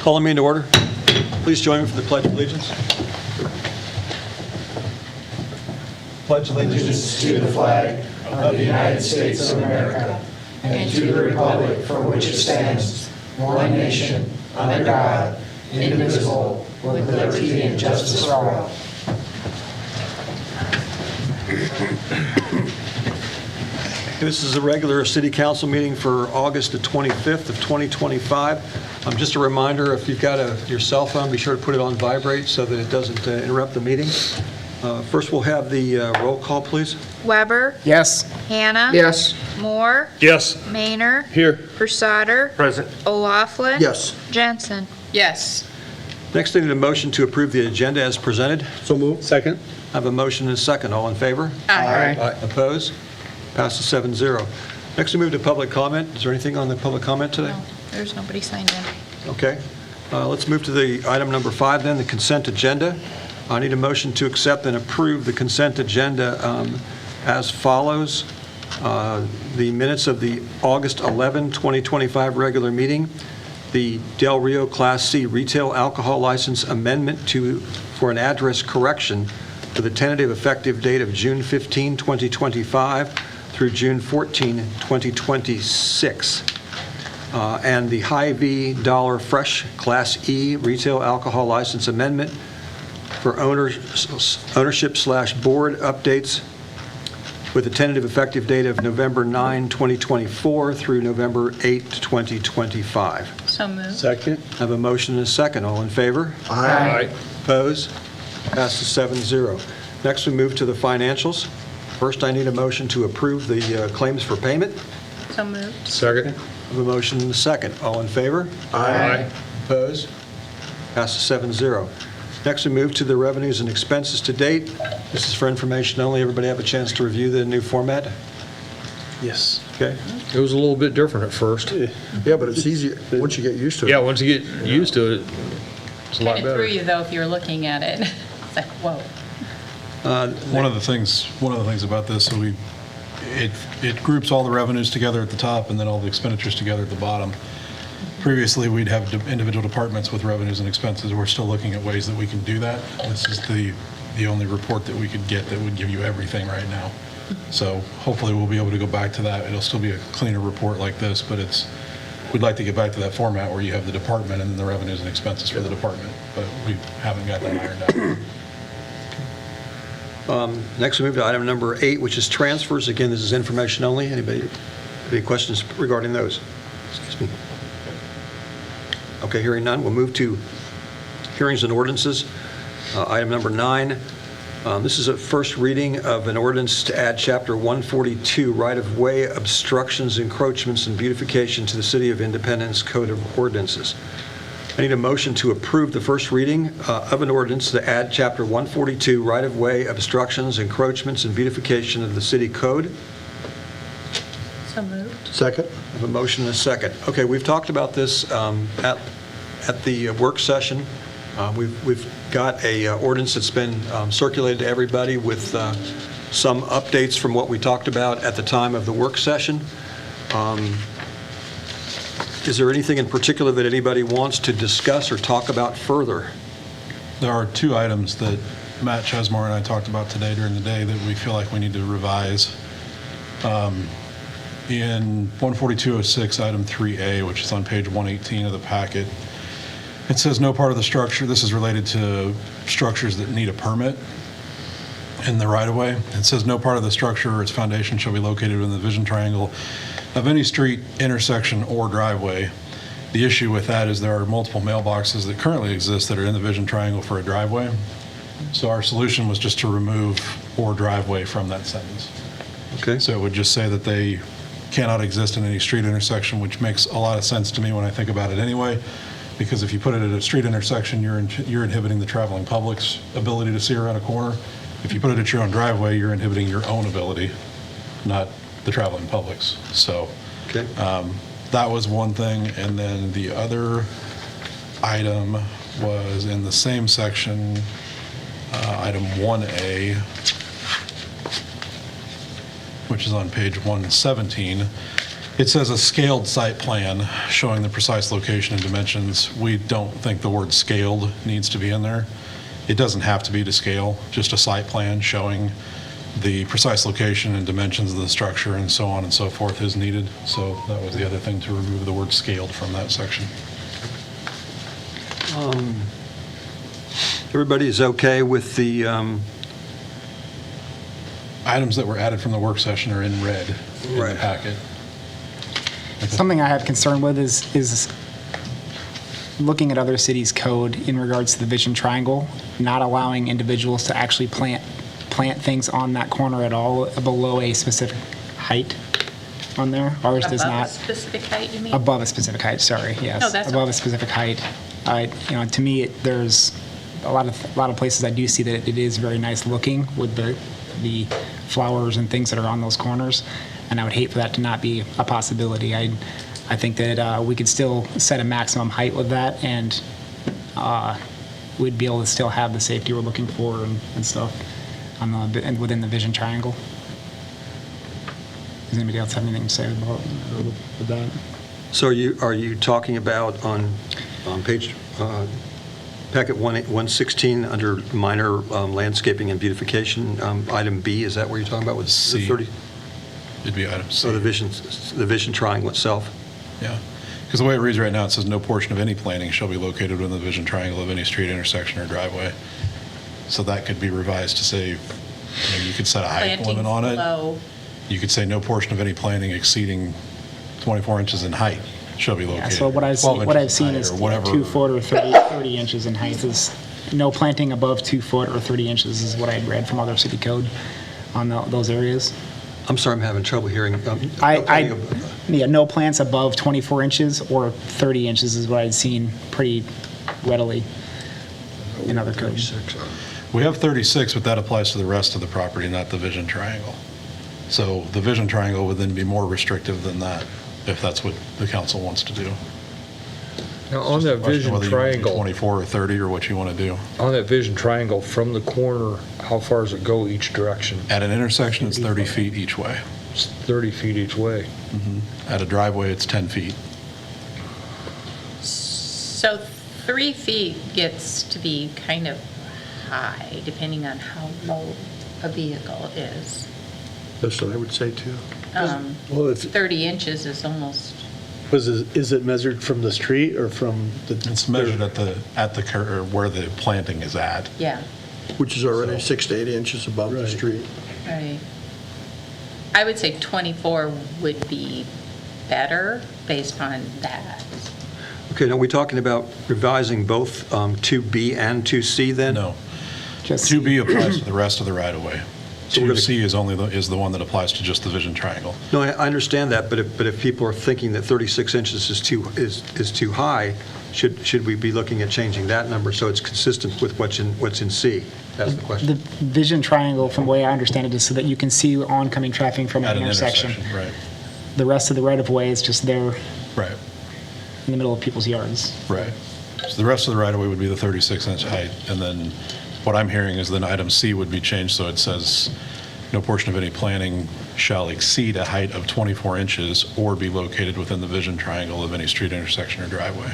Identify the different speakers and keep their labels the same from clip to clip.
Speaker 1: Calling me into order. Please join me for the Pledge of Allegiance. Pledge allegiance
Speaker 2: To the flag of the United States of America and to the republic for which it stands, one nation, under God, indivisible, with liberty and justice for all.
Speaker 1: This is a regular city council meeting for August the 25th of 2025. Just a reminder, if you've got your cell phone, be sure to put it on vibrate so that it doesn't interrupt the meeting. First, we'll have the roll call, please.
Speaker 3: Weber.
Speaker 2: Yes.
Speaker 3: Hannah.
Speaker 2: Yes.
Speaker 3: Moore.
Speaker 4: Yes.
Speaker 3: Maynard.
Speaker 4: Here.
Speaker 3: Versater.
Speaker 4: Present.
Speaker 3: O'Laughlin.
Speaker 2: Yes.
Speaker 3: Jensen.
Speaker 5: Yes.
Speaker 1: Next, I need a motion to approve the agenda as presented.
Speaker 4: So moved. Second.
Speaker 1: I have a motion and a second. All in favor?
Speaker 5: Aye.
Speaker 1: Opposed? Passes 7-0. Next, we move to public comment. Is there anything on the public comment today?
Speaker 3: No, there's nobody signed in.
Speaker 1: Okay. Let's move to the item number 5 then, the consent agenda. I need a motion to accept and approve the consent agenda as follows. The minutes of the August 11, 2025 regular meeting, the Del Rio Class C retail alcohol license amendment for an address correction for the tentative effective date of June 15, 2025 through June 14, 2026. And the Hy-Vee Dollar Fresh Class E retail alcohol license amendment for ownership/board updates with a tentative effective date of November 9, 2024 through November 8, 2025.
Speaker 5: So moved.
Speaker 4: Second.
Speaker 1: I have a motion and a second. All in favor?
Speaker 4: Aye.
Speaker 1: Opposed? Passes 7-0. Next, we move to the financials. First, I need a motion to approve the claims for payment.
Speaker 5: So moved.
Speaker 4: Second.
Speaker 1: I have a motion and a second. All in favor?
Speaker 4: Aye.
Speaker 1: Opposed? Passes 7-0. Next, we move to the revenues and expenses to date. This is for information only. Everybody have a chance to review the new format?
Speaker 4: Yes.
Speaker 1: Okay.
Speaker 6: It was a little bit different at first.
Speaker 2: Yeah, but it's easy once you get used to it.
Speaker 6: Yeah, once you get used to it, it's a lot
Speaker 5: Kind of threw
Speaker 6: better.
Speaker 5: you, though, if you were looking at it. It's like, whoa.
Speaker 7: One of the things about this, so it groups all the revenues together at the top and then all the expenditures together at the bottom. Previously, we'd have individual departments with revenues and expenses. We're still looking at ways that we can do that. This is the only report that we could get that would give you everything right now. So hopefully we'll be able to go back to that. It'll still be a cleaner report like this, but we'd like to get back to that format where you have the department and then the revenues and expenses for the department, but we haven't got that ironed out.
Speaker 1: Next, we move to item number 8, which is transfers. Again, this is information only. Anybody have any questions regarding those? Excuse me. Okay, hearing none, we'll move to hearings and ordinances. Item number 9. This is a first reading of an ordinance to add Chapter 142, right-of-way obstructions, encroachments, and beautification to the City of Independence Code of Ordinances. I need a motion to approve the first reading of an ordinance to add Chapter 142, right-of-way obstructions, encroachments, and beautification of the City Code.
Speaker 5: So moved.
Speaker 2: Second?
Speaker 1: I have a motion and a second. Okay, we've talked about this at the work session. We've got a ordinance that's been circulated to everybody with some updates from what we talked about at the time of the work session. Is there anything in particular that anybody wants to discuss or talk about further?
Speaker 7: There are two items that Matt Chesmore and I talked about today during the day that we feel like we need to revise. In 14206, item 3A, which is on page 118 of the packet, it says no part of the structure, this is related to structures that need a permit in the right-of-way. It says no part of the structure or its foundation shall be located within the vision triangle of any street, intersection, or driveway. The issue with that is there are multiple mailboxes that currently exist that are in the vision triangle for a driveway. So our solution was just to remove "or driveway" from that sentence.
Speaker 1: Okay.
Speaker 7: So it would just say that they cannot exist in any street intersection, which makes a lot of sense to me when I think about it anyway, because if you put it at a street intersection, you're inhibiting the traveling public's ability to see around a corner. If you put it at your own driveway, you're inhibiting your own ability, not the traveling public's. So
Speaker 1: Okay.
Speaker 7: that was one thing. And then the other item was in the same section, item 1A, which is on page 117. It says a scaled site plan showing the precise location and dimensions. We don't think the word scaled needs to be in there. It doesn't have to be to scale, just a site plan showing the precise location and dimensions of the structure and so on and so forth is needed. So that was the other thing, to remove the word scaled from that section.
Speaker 1: Everybody is okay with the,
Speaker 7: Items that were added from the work session are in red in the
Speaker 1: Right.
Speaker 7: packet.
Speaker 2: Something I have concern with is looking at other cities' code in regards to the vision triangle, not allowing individuals to actually plant things on that corner at all below a specific height on there. Ours does
Speaker 5: Above a
Speaker 2: not.
Speaker 5: specific height, you mean?
Speaker 2: Above a specific height, sorry, yes.
Speaker 5: No, that's
Speaker 2: Above
Speaker 5: okay.
Speaker 2: a specific height. To me, there's a lot of places I do see that it is very nice looking with the flowers and things that are on those corners, and I would hate for that to not be a possibility. I think that we could still set a maximum height with that, and we'd be able to still have the safety we're looking for and stuff within the vision triangle. Does anybody else have anything to say about with that?
Speaker 1: so are you talking about on page, packet 116, under minor landscaping and beautification, item B, is that what you're talking about with the
Speaker 7: C.
Speaker 1: 30?
Speaker 7: It'd be item C.
Speaker 1: So the vision triangle itself?
Speaker 7: Yeah, because the way it reads right now, it says no portion of any planting shall be located within the vision triangle of any street, intersection, or driveway. So that could be revised to say, you could set a height
Speaker 5: Plantings
Speaker 7: limit on it.
Speaker 5: below.
Speaker 7: You could say no portion of any planting exceeding 24 inches in height shall be
Speaker 2: Yeah,
Speaker 7: located.
Speaker 2: so what I've
Speaker 7: 12
Speaker 2: seen, what I've
Speaker 7: inches
Speaker 2: seen
Speaker 7: in height
Speaker 2: is
Speaker 7: or whatever.
Speaker 2: 2 foot or 30 inches in height is, no planting above 2 foot or 30 inches is what I'd read from other city code on those areas.
Speaker 1: I'm sorry, I'm having trouble hearing.
Speaker 2: No plants above 24 inches or 30 inches is what I'd seen pretty readily in other codes.
Speaker 7: We have 36, but that applies to the rest of the property, not the vision triangle. So the vision triangle would then be more restrictive than that, if that's what the council wants to do.
Speaker 6: Now, on that
Speaker 7: Question
Speaker 6: vision
Speaker 7: whether you want to do
Speaker 6: triangle,
Speaker 7: 24 or 30, or what you want to do.
Speaker 6: on that vision triangle, from the corner, how far does it go each direction?
Speaker 7: At an intersection, it's 30 feet each way.
Speaker 6: It's 30 feet each way.
Speaker 7: At a driveway, it's 10 feet.
Speaker 5: So 3 feet gets to be kind of high, depending on how low a vehicle is.
Speaker 4: That's what I would say too.
Speaker 8: Well, if,
Speaker 5: 30 inches is almost,
Speaker 8: is it measured from the street or from the?
Speaker 7: It's measured at the or where the planting is at.
Speaker 5: yeah,
Speaker 9: Which is already 6 to 8 inches above the
Speaker 8: Right.
Speaker 9: street.
Speaker 5: right. I would say 24 would be better based on that.
Speaker 1: Okay, now we're talking about revising both 2B and 2C then?
Speaker 7: No.
Speaker 2: Just
Speaker 7: 2B applies to the rest of the right-of-way.
Speaker 1: So we're gonna-
Speaker 7: 2C is only is the one that applies to just the vision triangle.
Speaker 1: No, I understand that, but if people are thinking that 36 inches is too high, should we be looking at changing that number so it's consistent with what's in C? That's the
Speaker 2: the
Speaker 1: question.
Speaker 2: vision triangle, from the way I understand it, is so that you can see oncoming traffic from
Speaker 7: At
Speaker 2: an
Speaker 7: an
Speaker 2: intersection.
Speaker 7: Right,
Speaker 2: The rest of the right-of-way is just there
Speaker 7: right,
Speaker 2: in the middle of people's yards.
Speaker 7: right. So the rest of the right-of-way would be the 36-inch height, and then what I'm hearing is then item C would be changed, so it says, no portion of any planting shall exceed a height of 24 inches or be located within the vision triangle of any street, intersection, or driveway.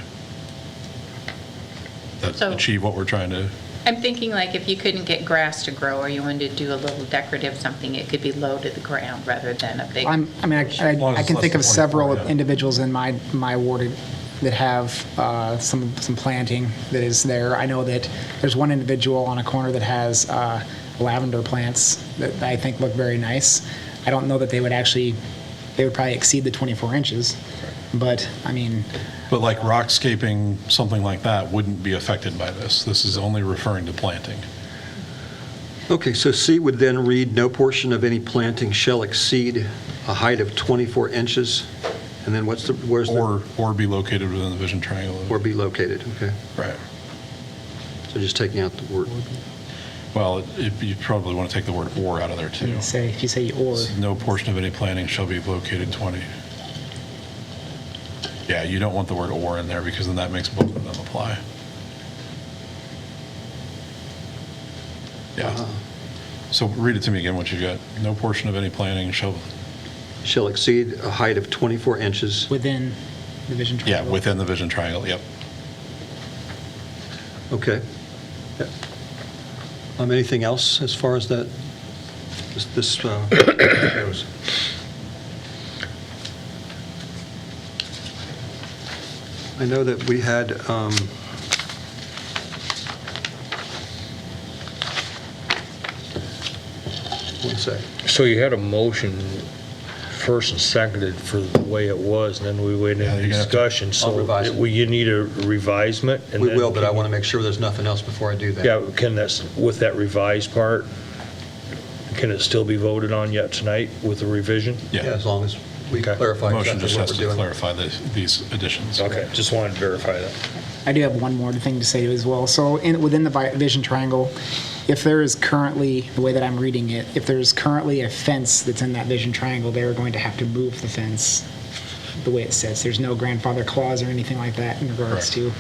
Speaker 7: That
Speaker 5: So-
Speaker 7: achieve what we're trying to,
Speaker 5: I'm thinking like if you couldn't get grass to grow or you wanted to do a little decorative something, it could be low to the ground rather than a big.
Speaker 2: I
Speaker 7: long as
Speaker 2: can
Speaker 7: it's
Speaker 2: think
Speaker 7: less
Speaker 2: of
Speaker 7: than
Speaker 2: several
Speaker 7: 24, yeah.
Speaker 2: individuals in my ward that have some planting that is there. I know that there's one individual on a corner that has lavender plants that I think look very nice. I don't know that they would probably exceed the 24 inches, but I mean,
Speaker 7: but like rockscaping, something like that wouldn't be affected by this. This is only referring to planting.
Speaker 1: Okay, so C would then read, no portion of any planting shall exceed a height of 24 inches, and then where's the,
Speaker 7: Or be located within the vision triangle.
Speaker 1: or be located, okay?
Speaker 7: Right.
Speaker 1: So just taking out the word.
Speaker 7: Well, you probably want to take the word "or" out of there, too.
Speaker 2: if you say or,
Speaker 7: No portion of any planting shall be located 20. Yeah, you don't want the word "or" in there, because then that makes both of them apply. Yeah. So read it to me again, what you got. No portion of any planting shall
Speaker 1: shall exceed a height of 24 inches.
Speaker 2: Within the vision
Speaker 7: Yeah,
Speaker 2: triangle.
Speaker 7: within the vision triangle, yep.
Speaker 1: Okay. Yeah. Anything else as far as that, this goes? I know that we had, one sec.
Speaker 6: So you had a motion first and seconded for the way it was, and then we went
Speaker 7: Yeah,
Speaker 6: into
Speaker 7: you're gonna have to-
Speaker 6: discussion,
Speaker 1: I'll revise
Speaker 6: so
Speaker 1: it.
Speaker 6: you need a revisement? and
Speaker 1: We
Speaker 6: then
Speaker 1: will, but I
Speaker 6: can-
Speaker 1: want to make sure there's nothing else before I do that.
Speaker 6: Yeah, can that, with that revised part, can it still be voted on yet tonight with the revision?
Speaker 1: Yeah,
Speaker 7: Yeah.
Speaker 1: as long as we
Speaker 6: Okay.
Speaker 1: clarify
Speaker 7: Motion
Speaker 1: exactly
Speaker 7: just
Speaker 1: what
Speaker 7: has
Speaker 1: we're
Speaker 7: to
Speaker 1: doing.
Speaker 7: clarify these additions.
Speaker 6: Okay, just wanted to verify that.
Speaker 2: I do have one more thing to say as well. So within the vision triangle, if there is currently, the way that I'm reading it, if there's currently a fence that's in that vision triangle, they're going to have to move the fence the way it says. There's no grandfather clause or anything like that in regards to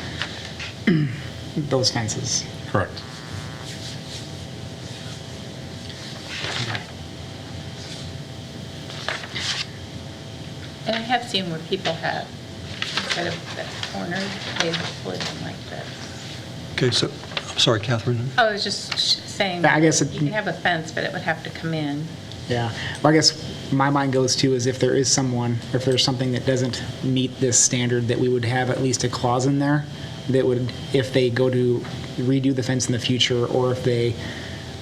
Speaker 2: those fences.
Speaker 7: Correct.
Speaker 5: And I have seen where people have, instead of that corner, they split them like this.
Speaker 1: Okay, so, I'm sorry, Catherine.
Speaker 5: I was just saying,
Speaker 2: I guess
Speaker 5: you
Speaker 2: it-
Speaker 5: can have a fence, but it would have to come in.
Speaker 2: Yeah. Well, I guess my mind goes to is if there is someone, if there's something that doesn't meet this standard, that we would have at least a clause in there that would, if they go to redo the fence in the future, or if they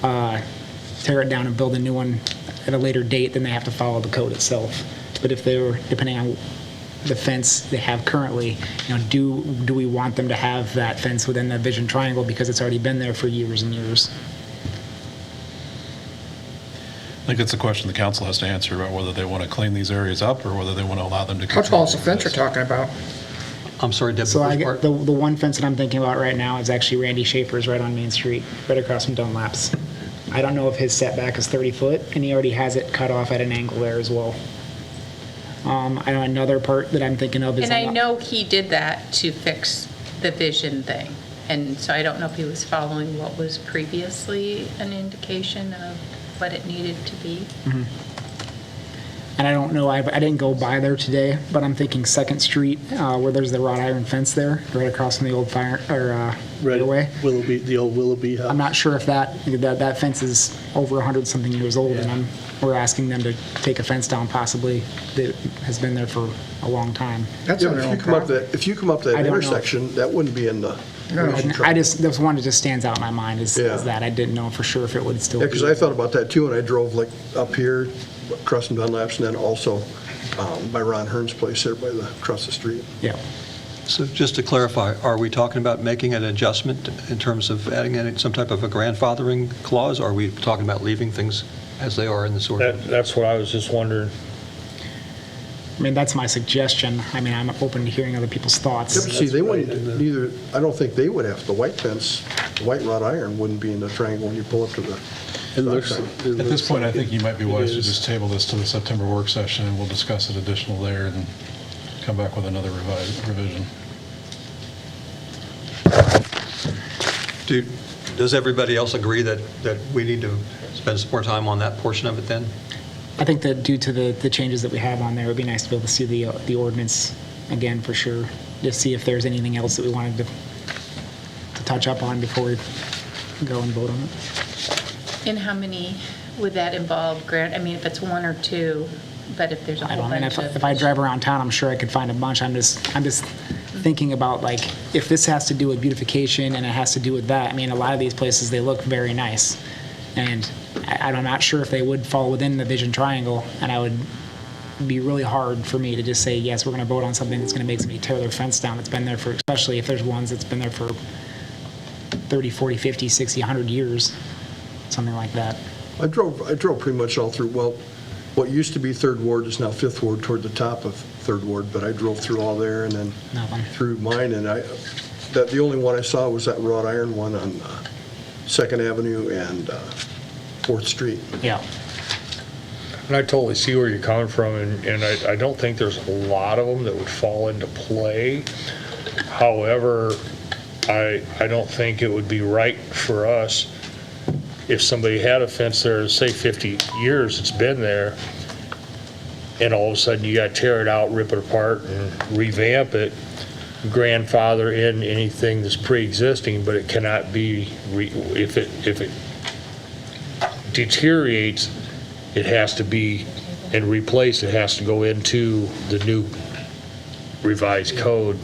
Speaker 2: tear it down and build a new one at a later date, then they have to follow the code itself. But if they were, depending on the fence they have currently, do we want them to have that fence within the vision triangle because it's already been there for years and years?
Speaker 7: I think it's a question the council has to answer about whether they want to clean these areas up or whether they want to allow them to.
Speaker 9: How tall is the fence you're talking about?
Speaker 1: I'm sorry, Deb, the
Speaker 2: So I
Speaker 1: first
Speaker 2: get,
Speaker 1: part?
Speaker 2: the one fence that I'm thinking about right now is actually Randy Schaefer's right on Main Street, right across from Dunlap's. I don't know if his setback is 30 foot, and he already has it cut off at an angle there as well. I know another part that I'm thinking of is.
Speaker 5: And I know he did that to fix the vision thing. And so I don't know if he was following what was previously an indication of what it needed to be.
Speaker 2: And I don't know, I didn't go by there today, but I'm thinking Second Street, where there's the wrought iron fence there, right across from the old fire, or right away.
Speaker 8: Willoughby, the old Willoughby house.
Speaker 2: I'm not sure if that fence is over 100-something years old, and we're asking them to take a fence down possibly that has been there for a long time.
Speaker 9: That's Yeah, on but their if you own come up property. that, if you come up that
Speaker 2: I don't know.
Speaker 9: intersection, that wouldn't be in the.
Speaker 2: I just, that's one that just stands out in my mind is
Speaker 9: Yeah.
Speaker 2: that. I didn't know for sure if it would still
Speaker 9: Yeah,
Speaker 2: be.
Speaker 9: because I thought about that too, and I drove like up here, across from Dunlap's, and then also by Ron Hearn's place there by the, across the street.
Speaker 2: Yeah.
Speaker 1: So just to clarify, are we talking about making an adjustment in terms of adding in some type of a grandfathering clause? Or are we talking about leaving things as they are in this ordinance?
Speaker 6: That's what I was just wondering.
Speaker 2: I mean, that's my suggestion. I mean, I'm open to hearing other people's thoughts.
Speaker 9: Yep, see, they wouldn't, neither, I don't think they would have, the white fence, the white wrought iron wouldn't be in the triangle when you pull up to the.
Speaker 8: It looks-
Speaker 9: stop sign.
Speaker 8: it
Speaker 7: At this
Speaker 8: looks
Speaker 7: point, I
Speaker 8: like
Speaker 7: think you might be wise to
Speaker 8: is.
Speaker 7: just table this to the September work session, and we'll discuss it additional there and come back with another revision.
Speaker 1: Does everybody else agree that we need to spend some more time on that portion of it then?
Speaker 2: I think that due to the changes that we have on there, it would be nice to be able to see the ordinance again for sure, to see if there's anything else that we wanted to touch up on before we go and vote on it.
Speaker 5: And how many would that involve, I mean, if it's one or two, but if there's a
Speaker 2: I
Speaker 5: whole
Speaker 2: don't, and
Speaker 5: bunch of.
Speaker 2: if I drive around town, I'm sure I could find a bunch. I'm just thinking about, like, if this has to do with beautification and it has to do with that, I mean, a lot of these places, they look very nice. And I'm not sure if they would fall within the vision triangle, and I would be really hard for me to just say, yes, we're going to vote on something that's going to make somebody tear their fence down that's been there for, especially if there's ones that's been there for 30, 40, 50, 60, 100 years, something like that.
Speaker 9: I drove pretty much all through, well, what used to be Third Ward is now Fifth Ward toward the top of Third Ward, but I drove through all there and then
Speaker 2: Nothing.
Speaker 9: through mine, and the only one I saw was that wrought iron one on Second Avenue and Fourth Street.
Speaker 2: Yeah.
Speaker 6: And I totally see where you're coming from, and I don't think there's a lot of them that would fall into play. However, I don't think it would be right for us if somebody had a fence there, say 50 years it's been there, and all of a sudden you got to tear it out, rip it apart, and revamp it, grandfather in anything that's pre-existing, but it cannot be, if it deteriorates, it has to be, and replaced, it has to go into the new revised code,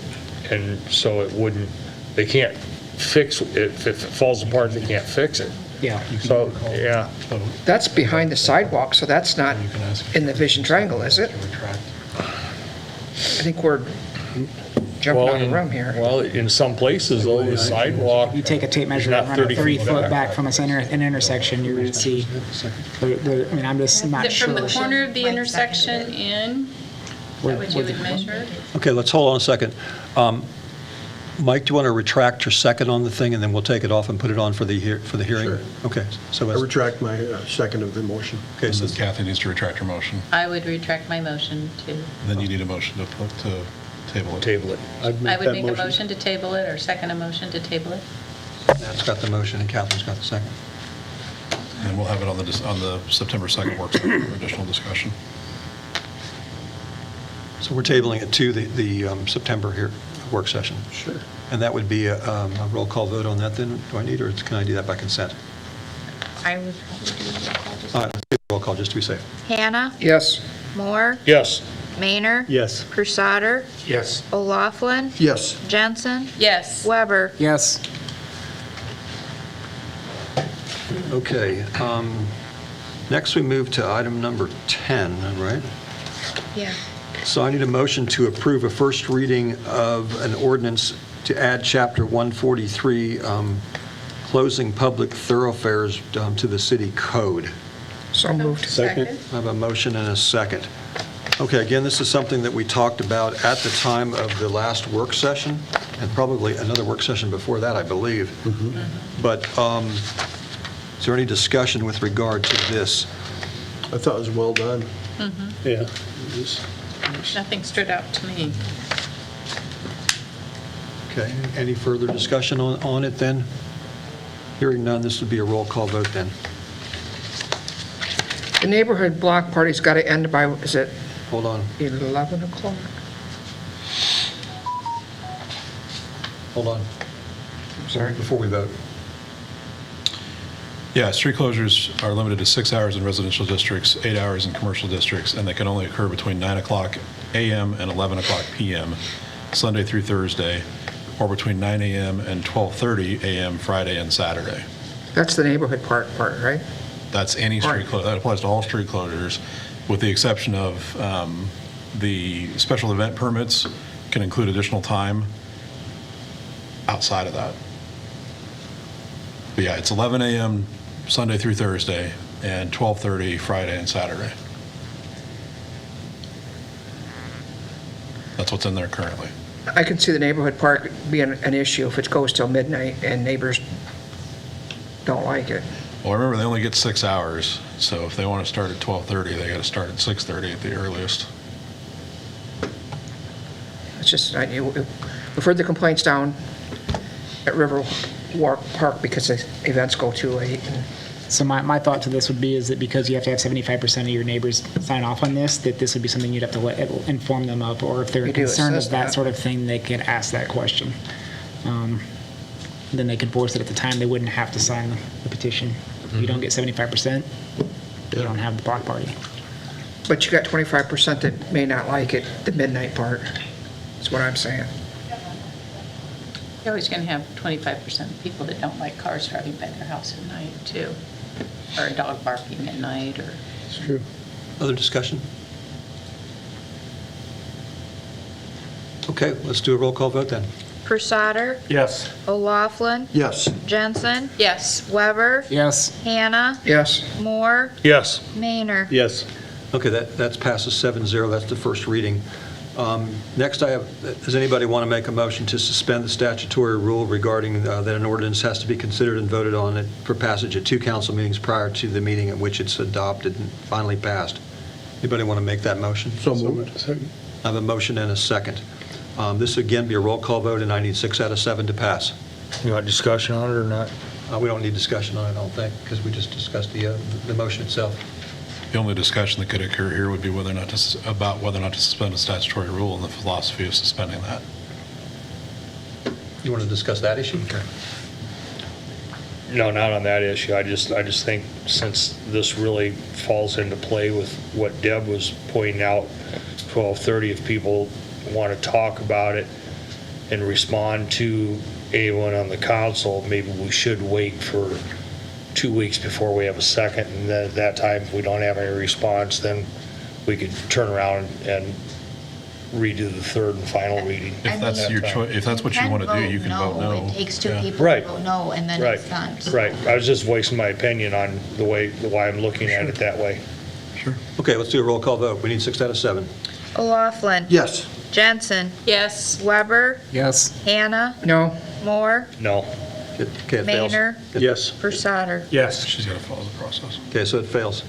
Speaker 6: and so it wouldn't, they can't fix, if it falls apart, they can't fix it.
Speaker 2: Yeah.
Speaker 6: So, yeah.
Speaker 2: That's behind the sidewalk, so that's not in the vision triangle, is it? I think we're jumping on a rum here.
Speaker 6: Well, in some places, though, the sidewalk
Speaker 10: You take a tape measure
Speaker 6: not
Speaker 10: and run it
Speaker 6: 30
Speaker 10: 30
Speaker 6: feet
Speaker 10: foot
Speaker 6: back.
Speaker 10: back from an intersection, you're going to see, I mean, I'm just not
Speaker 5: Is it
Speaker 10: sure.
Speaker 5: from the corner of the intersection in, is that what you would measure?
Speaker 1: Okay, let's hold on a second. Mike, do you want to retract your second on the thing, and then we'll take it off and put it on for the hearing?
Speaker 9: Sure.
Speaker 1: Okay, so,
Speaker 9: I retract my second of the motion.
Speaker 1: okay,
Speaker 7: And
Speaker 1: so
Speaker 7: then Kathy needs to retract her motion.
Speaker 5: I would retract my motion to,
Speaker 7: Then you need a motion to table it.
Speaker 6: Table it.
Speaker 5: I would make a motion to table it, or second a motion to table it.
Speaker 1: Matt's got the motion and Catherine's got the second.
Speaker 7: And then we'll have it on the September 2nd work session for additional discussion.
Speaker 1: So we're tabling it to the September here work session.
Speaker 9: Sure.
Speaker 1: And that would be a roll call vote on that then? Do I need, or can I do that by consent?
Speaker 3: I would probably do a roll call just-
Speaker 1: All right, let's do a roll call just to be safe.
Speaker 3: Hannah,
Speaker 2: Yes.
Speaker 3: Moore,
Speaker 6: Yes.
Speaker 3: Maynard,
Speaker 8: Yes.
Speaker 3: Crusader,
Speaker 6: Yes.
Speaker 3: O'Laughlin,
Speaker 9: Yes.
Speaker 3: Jensen,
Speaker 5: Yes.
Speaker 3: Weber.
Speaker 10: Yes.
Speaker 1: Okay, next we move to item number 10, right?
Speaker 3: Yeah.
Speaker 1: So I need a motion to approve a first reading of an ordinance to add Chapter 143, closing public thoroughfares to the city code.
Speaker 2: So moved.
Speaker 8: Second.
Speaker 1: I have a motion and a second. Okay, again, this is something that we talked about at the time of the last work session, and probably another work session before that, I believe. But is there any discussion with regard to this?
Speaker 9: I thought it was well done.
Speaker 8: Yeah.
Speaker 5: Nothing stood out to me.
Speaker 1: Okay, any further discussion on it then? Hearing none, this would be a roll call vote then.
Speaker 2: The neighborhood block party's got to end by, is it
Speaker 1: Hold on,
Speaker 2: 11 o'clock?
Speaker 1: hold on,
Speaker 2: I'm sorry.
Speaker 1: before we vote.
Speaker 7: Yeah, street closures are limited to 6 hours in residential districts, 8 hours in commercial districts, and they can only occur between 9 o'clock a.m. and 11 o'clock p.m., Sunday through Thursday, or between 9 a.m. and 12:30 a.m. Friday and Saturday.
Speaker 2: That's the neighborhood part, right?
Speaker 7: That's any street closure. That applies to all street closures, with the exception of the special event permits can include additional time outside of that. But yeah, it's 11 a.m. Sunday through Thursday and 12:30 Friday and Saturday. That's what's in there currently.
Speaker 2: I can see the neighborhood park being an issue if it goes till midnight and neighbors don't like it.
Speaker 7: Well, remember, they only get 6 hours, so if they want to start at 12:30, they got to start at 6:30 at the earliest.
Speaker 2: It's just, we've heard the complaints down at River Walk Park because the events go too late.
Speaker 10: So my thought to this would be is that because you have to have 75% of your neighbors sign off on this, that this would be something you'd have to inform them of, or if they're
Speaker 2: You do
Speaker 10: concerned
Speaker 2: assess
Speaker 10: of that
Speaker 2: that.
Speaker 10: sort of thing, they could ask that question. Then they could voice it at the time. They wouldn't have to sign the petition. If you don't get 75%, you don't have the block party.
Speaker 2: But you got 25% that may not like it, the midnight part, is what I'm saying.
Speaker 5: You're always going to have 25% of people that don't like cars driving by their house at night, too. Or a dog barking at night, or...
Speaker 8: It's true.
Speaker 1: Other discussion? Okay, let's do a roll call vote then.
Speaker 3: Crusader,
Speaker 8: Yes.
Speaker 3: O'Laughlin,
Speaker 9: Yes.
Speaker 3: Jensen,
Speaker 5: Yes.
Speaker 3: Weber,
Speaker 10: Yes.
Speaker 3: Hannah,
Speaker 2: Yes.
Speaker 3: Moore,
Speaker 6: Yes.
Speaker 3: Maynard.
Speaker 8: Yes.
Speaker 1: Okay, that's passes 7-0, that's the first reading. Next, I have, does anybody want to make a motion to suspend the statutory rule regarding that an ordinance has to be considered and voted on for passage at 2 council meetings prior to the meeting at which it's adopted and finally passed? Anybody want to make that motion?
Speaker 9: So moved.
Speaker 1: I have a motion and a second. This would again be a roll call vote, and I need 6 out of 7 to pass.
Speaker 6: You want discussion on it or not?
Speaker 1: We don't need discussion on it, I don't think, because we just discussed the motion itself.
Speaker 7: The only discussion that could occur here would be about whether or not to suspend a statutory rule and the philosophy of suspending that.
Speaker 1: You want to discuss that issue? Okay.
Speaker 6: No, not on that issue. I just think since this really falls into play with what Deb was pointing out, 12:30, if people want to talk about it and respond to anyone on the council, maybe we should wait for 2 weeks before we have a second, and then at that time, if we don't have any response, then we could turn around and redo the third and final reading.
Speaker 7: If that's your choice, if that's what you want to do, you can vote no.
Speaker 11: It takes two
Speaker 7: Yeah.
Speaker 11: people to
Speaker 6: Right.
Speaker 11: vote no, and then
Speaker 6: Right,
Speaker 11: it's done.
Speaker 6: right. I was just voicing my opinion on why I'm looking at it that way.
Speaker 7: Sure.
Speaker 1: Okay, let's do a roll call vote. We need 6 out of 7.
Speaker 3: O'Laughlin.
Speaker 9: Yes.
Speaker 3: Jensen.
Speaker 5: Yes.
Speaker 3: Weber.
Speaker 10: Yes.
Speaker 3: Hannah.
Speaker 10: No.
Speaker 3: Moore.
Speaker 6: No.
Speaker 1: Okay, it fails.
Speaker 3: Maynard.
Speaker 8: Yes.
Speaker 3: Persauter.
Speaker 8: Yes.
Speaker 7: She's got to follow the process.
Speaker 1: Okay, so it fails.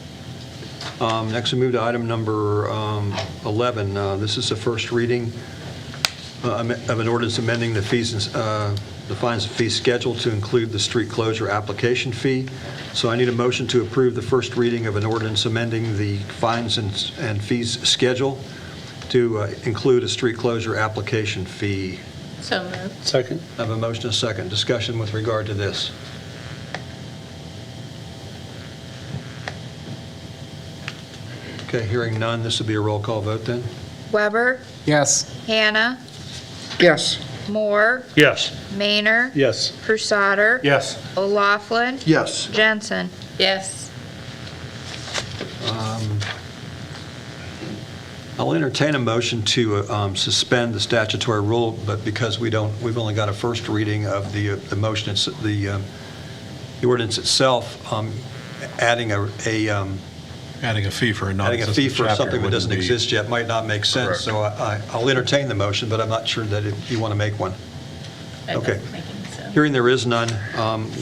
Speaker 1: Next, we move to item number 11. This is the first reading of an ordinance amending the fees, the fines and fees schedule to include the street closure application fee. So I need a motion to approve the first reading of an ordinance amending the fines and fees schedule to include a street closure application fee.
Speaker 5: So moved.
Speaker 8: Second?
Speaker 1: I have a motion and a second. Discussion with regard to this. Okay, hearing none, this will be a roll call vote then.
Speaker 3: Weber.
Speaker 10: Yes.
Speaker 3: Hannah.
Speaker 10: Yes.
Speaker 3: Moore.
Speaker 6: Yes.
Speaker 3: Maynard.
Speaker 8: Yes.
Speaker 3: Persauter.
Speaker 8: Yes.
Speaker 3: O'Laughlin.
Speaker 9: Yes.
Speaker 3: Jensen.
Speaker 5: Yes.
Speaker 1: I'll entertain a motion to suspend the statutory rule, but because we've only got a first reading of the motion, the ordinance itself, adding a
Speaker 7: Adding a fee for a
Speaker 1: adding a
Speaker 7: non-existent
Speaker 1: fee for
Speaker 7: chapter
Speaker 1: something that
Speaker 7: wouldn't
Speaker 1: doesn't
Speaker 7: be-
Speaker 1: exist yet might not make sense.
Speaker 7: Correct.
Speaker 1: So I'll entertain the motion, but I'm not sure that you want to make one.
Speaker 5: I
Speaker 1: Okay.
Speaker 5: don't think so.
Speaker 1: Hearing there is none,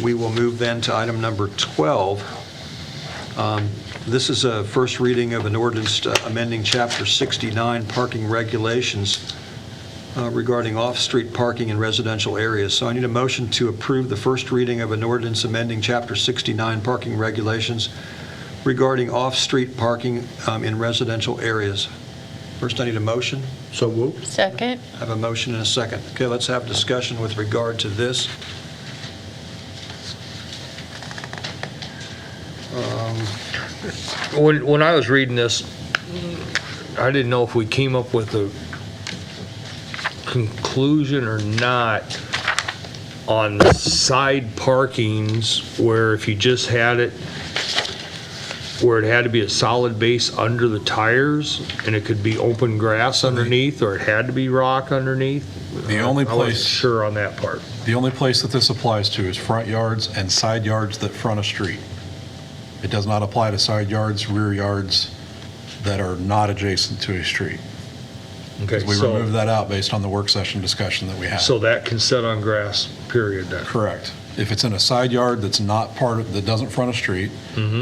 Speaker 1: we will move then to item number 12. This is a first reading of an ordinance amending Chapter 69 parking regulations regarding off-street parking in residential areas. So I need a motion to approve the first reading of an ordinance amending Chapter 69 parking regulations regarding off-street parking in residential areas. First, I need a motion.
Speaker 9: So moved.
Speaker 5: Second?
Speaker 1: I have a motion and a second. Okay, let's have discussion with regard to this.
Speaker 6: When I was reading this, I didn't know if we came up with a conclusion or not on the side parkings where if you just had it, where it had to be a solid base under the tires and it could be open grass underneath, or it had to be rock underneath.
Speaker 7: The only
Speaker 6: I wasn't
Speaker 7: place-
Speaker 6: sure on that part.
Speaker 7: The only place that this applies to is front yards and side yards that front a street. It does not apply to side yards, rear yards that are not adjacent to a street.
Speaker 6: Okay,
Speaker 7: We removed
Speaker 6: so,
Speaker 7: that out based on the work session discussion that we had.
Speaker 6: so that can sit on grass, period then.
Speaker 7: Correct. If it's in a side yard that's not that doesn't front a street,